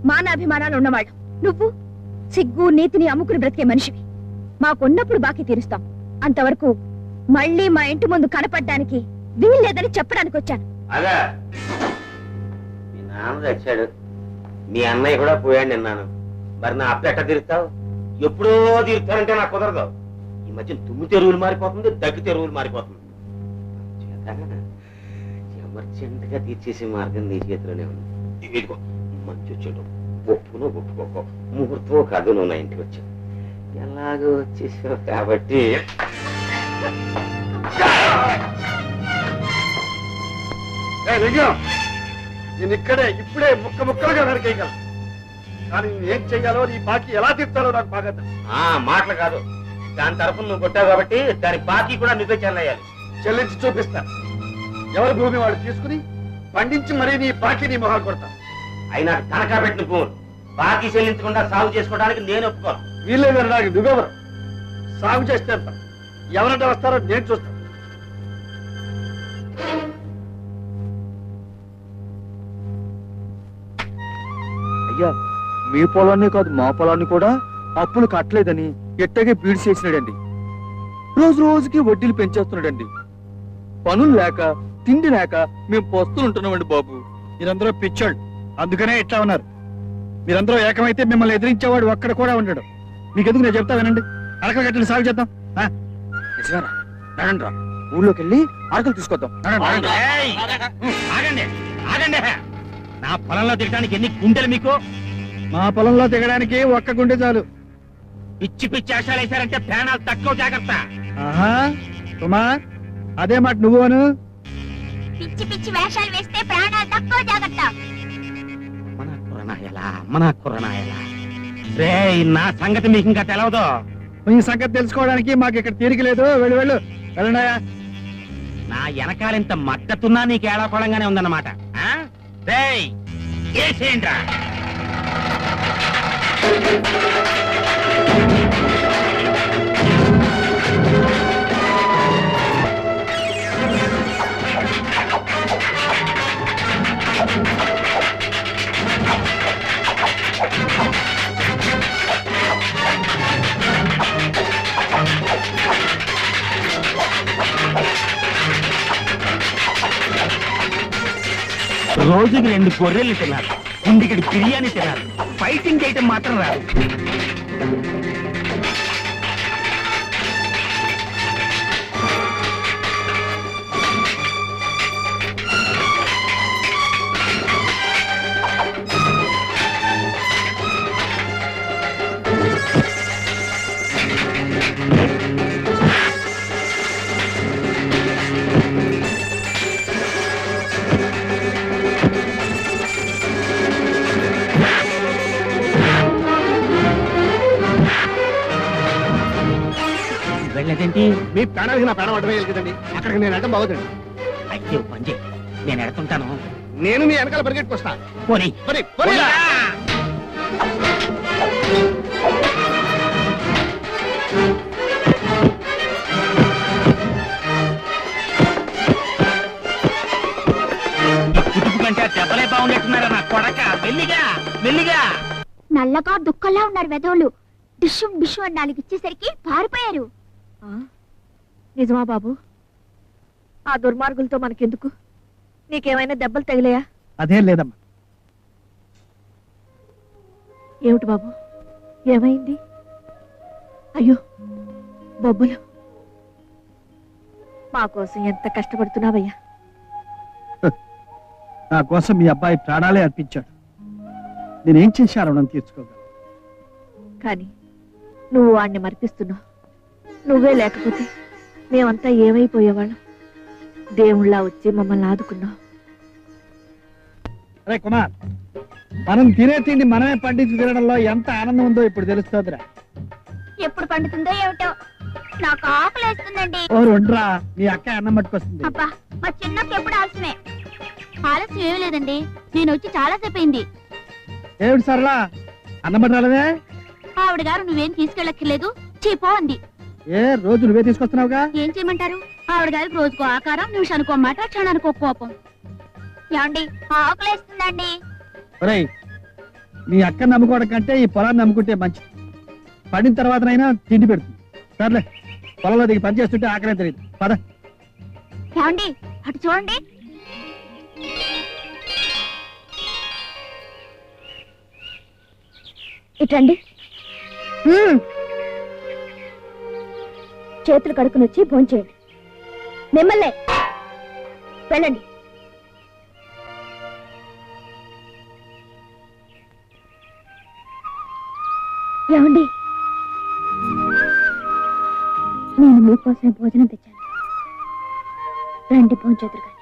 మానాభిమానాలు ఉన్నవాళ్ళు. నువ్వు సిగ్గు నీతిని అమ్ముకుని బ్రతికే మనిషివి. మాకున్నప్పుడు బాకీ తీరుస్తాం, అంతవరకు మళ్ళీ మా ఇంటి ముందు కనపడ్డానికి వీల్లేదని చెప్పడానికి వచ్చాను. అదా మీ నాన్న తెచ్చాడు, మీ అన్నయ్య కూడా పోయాడు నిన్నాను. మరి నా అప్పు ఎట్ట తీరుస్తావు? ఎప్పుడో తీరుతానంటే నాకు కుదరదు. ఈ మధ్య తుమ్ము తెరువులు మారిపోతుంది, దగ్గు తెరువులు మారిపోతుంది. ఎమర్జెంట్ గా తీర్చేసే మార్గం నీ చేతిలోనే ఉంది. ఇదిగో మంచి వచ్చాడు, ఒప్పును ఒప్పుకోకో, ముహూర్తం కాదు, నువ్వు నా ఇంటికి వచ్చావు, ఎలాగో వచ్చేసావు కాబట్టి నేను ఇక్కడే ఇప్పుడే ముక్క ముక్కలుగా నరికేయగలను. కానీ ఏం చెయ్యాలో, నీ బాకీ ఎలా తీర్చాలో నాకు బాగా తెలుసు. మాటలు కాదు, దాని తరఫున నువ్వు కొట్టావు కాబట్టి దాని బాకీ కూడా నువ్వే చెల్లేయాలి. చెల్లించి చూపిస్తా. ఎవరి భూమి వాడు తీసుకుని పండించి మరీ నీ బాకీ నీ మొహాలు కొడతా. అయినా తనఖా పెట్టిన భూములు బాకీ చెల్లించకుండా సాగు చేసుకోవడానికి నేను ఒప్పుకోను. వీళ్ళేదని నాకు నువ్వెవరు? సాగు చేస్తే ఎవరంటే వస్తారో నేను చూస్తాను. అయ్యా, మీ పొలాన్ని కాదు మా పొలాన్ని కూడా అప్పులు కట్టలేదని ఎట్టగే బీడు చేసినాడండి. రోజు రోజుకి వడ్డీలు పెంచేస్తున్నాడండి. పనులు లేక తిండి లేక మేము పస్తులు ఉంటున్నామండి బాబు. మీరందరూ పిచ్చోళ్ళు, అందుకనే ఇట్లా ఉన్నారు. మీరందరూ ఏకమైతే మిమ్మల్ని ఎదిరించేవాడు ఒక్కడ కూడా ఉండడు. మీకెందుకు నేను చెప్తా వినండి. అరకలు గట్టిని సాగు చేద్దాం. రా, ఊళ్ళోకి వెళ్ళి అరకలు తీసుకొద్దాం. ఆగండి ఆగండి, నా పొలంలో దిగడానికి ఎన్ని గుండెలు మీకు? మా పొలంలో దిగడానికి ఒక్క గుండె చాలు. పిచ్చి పిచ్చి ఆశాలు వేశారంటే ప్రాణాలు తక్కువ, జాగ్రత్త. ఆహా కుమార్, అదే మాట నువ్వును. పిచ్చి పిచ్చి వేషాలు వేస్తే ప్రాణాలు తక్కువ, జాగ్రత్త. మన కుర్రనాయలా రే, నా సంగతి మీకు ఇంకా తెలవదు. మీ సంగతి తెలుసుకోవడానికి మాకు ఇక్కడ తీరిక లేదు. వెళ్ళు వెళ్ళు వెళ్ళండాయా. నా వెనకాలింత మద్దతున్నా నీకు ఏడాకోళంగానే ఉందన్నమాట. రేయ్, ఏసేంట్రా? రోజుకి 2 గొర్రెలు తిన్నారు, ఇంటికి బిర్యానీ తిన్నారు, ఫైటింగ్ చేయటం మాత్రం రాదు. వెళ్ళేదేంటి? మీ ప్రాణానికి నా ప్రాణం అడ్డమే కదండి. అక్కడికి నేను అడ్డం బాగుందండి. అయితే పంజే, నేను ఎడుతుంటాను. నేను మీ వెనకాల పరిగెట్టుకొస్తా. పోనీ పోనీ, పోనీ. కుటుంబ కంటే దెబ్బలే బాగున్నట్టున్నారా నా కొడక? మెల్లిగా మెల్లిగా. నల్లగా దుఃఖంలా ఉన్నారు వెధవులు. డిషు డిషు అని 4 ఇచ్చేసరికి పారిపోయారు. నిజమా బాబు? ఆ దుర్మార్గులతో మనకెందుకు? నీకేమైనా దెబ్బలు తగిలాయా? అదేం లేదమ్మా. ఏమిటి బాబు, ఏమైంది? అయ్యో బొబ్బులు, మా కోసం ఎంత కష్టపడుతున్నావయ్యా. నా కోసం మీ అబ్బాయి ప్రాణాలే అర్పించాడు. నేనేం చేశాను రుణం తీర్చుకోగలను. కానీ నువ్వు వాణ్ణి మరిపిస్తున్నావు. నువ్వే లేకపోతే మేమంతా ఏమైపోయేవాళ్ళం. దేవుళ్ళ వచ్చి మమ్మల్ని ఆదుకున్నావు. అరే కుమార్, మనం తినే తిండి మనమే పండించి తినడంలో ఎంత ఆనందం ఉందో ఇప్పుడు తెలుస్తుందిరా. ఎప్పుడు పండుతుందో ఏమిటో, నాకు ఆకలేస్తుందండి. ఓ రెండ్రా, నీ అక్క అన్నం పట్టుకొస్తుంది. అబ్బా, మా చిన్నకి ఎప్పుడు ఆలస్యమే. ఆలస్యం ఏమీ లేదండి, నేను వచ్చి చాలా సేపు అయింది. ఏమిటి సరళా, అన్నం పట్టాలనే? ఆవిడ గారు నువ్వేం తీసుకెళ్ళక్కర్లేదు, చీపో అంది. ఏ రోజు నువ్వే తీసుకొస్తున్నావుగా? ఏం చేయమంటారు? ఆవిడ గారికి రోజుకో ఆకారం, నిమిషానికో మాట, క్షణానికో కోపం. ఏమండి, ఆకలేస్తుందండి. ఒరేయ్, మీ అక్కని నమ్ముకోవడం కంటే ఈ పొలాన్ని నమ్ముకుంటే మంచిది. పడిన తర్వాతనైనా తిండి పెడుతుంది. సర్లే, పొలంలో దిగి పని చేస్తుంటే ఆకలే తెలియదు. పద. ఏమండి అటు చూడండి. ఇటండి. చేతులు కడుక్కుని వచ్చి భోంచేయండి. మిమ్మల్నే వెళ్ళండి. ఏమండి, నేను మీకోసం భోజనం తెచ్చాను, రండి భోంచేతురు కానీ.